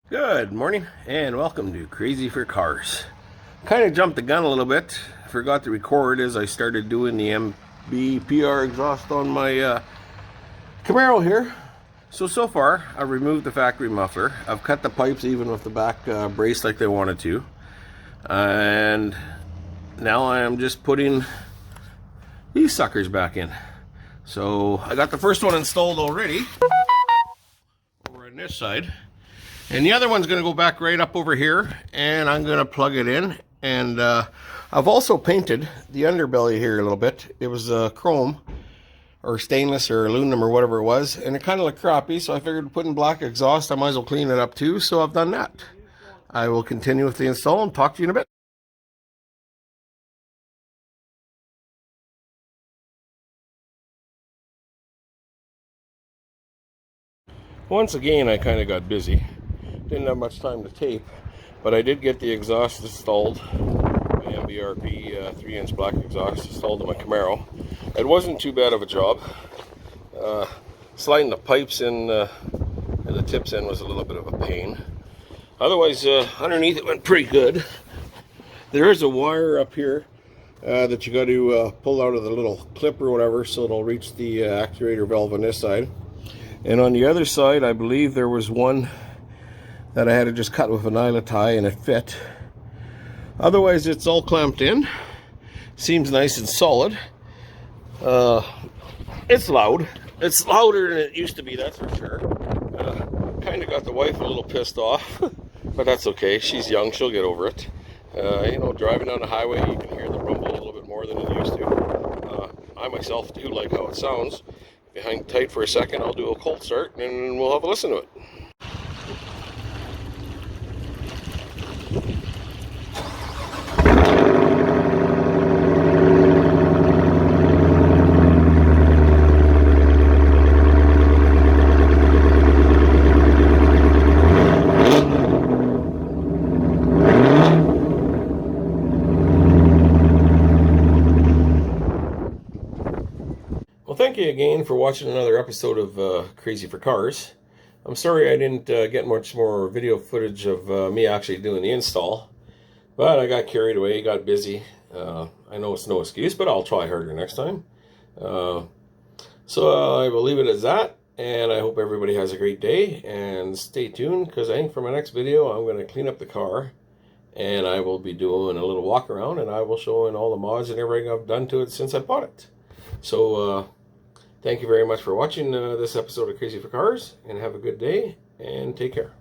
Good morning and welcome to Crazy for Cars. Kind of jumped the gun a little bit. Forgot to record as I started doing the MBRP exhaust on my Camaro here. So far I've removed the factory muffler. I've cut the pipes even with the back brace like they wanted to. And now I am just putting these suckers back in. So I got the first one installed already over on this side. And the other one's going to go back right up over here, and I'm going to plug it in. And I've also painted the underbelly here a little bit. It was chrome, or stainless, or aluminum, or whatever it was, and it kind of looked crappy, so I figured putting black exhaust, I might as well clean it up too, so I've done that. I will continue with the install and talk to you in a bit. Once again, I kind of got busy. Didn't have much time to tape, but I did get the exhaust installed, my MBRP 3-inch black exhaust installed in my Camaro. It wasn't too bad of a job. Sliding the pipes in and the tips in was a little bit of a pain. Otherwise, underneath it went pretty good. There is a wire up here that you got to pull out of the little clip or whatever, so it'll reach the actuator valve on this side. And on the other side, I believe there was one that I had to just cut with an eyelet tie and it fit. Otherwise, it's all clamped in. Seems nice and solid. It's loud. It's louder than it used to be, that's for sure. Kind of got the wife a little pissed off, but that's okay. She's young, she'll get over it. You know, driving down the highway, you can hear the rumble a little bit more than it used to. I myself do like how it sounds. If you hang tight for a second, I'll do a cold start and we'll have a listen to it. Well, thank you again for watching another episode of Crazy for Cars. I'm sorry I didn't get much more video footage of me actually doing the install, but I got carried away, got busy. I know it's no excuse, but I'll try harder next time. So I will leave it as that, and I hope everybody has a great day, and stay tuned, because I think for my next video I'm going to clean up the car, and I will be doing a little walk around, and I will show in all the mods and everything I've done to it since I bought it. So, thank you very much for watching this episode of Crazy for Cars, and have a good day, and take care.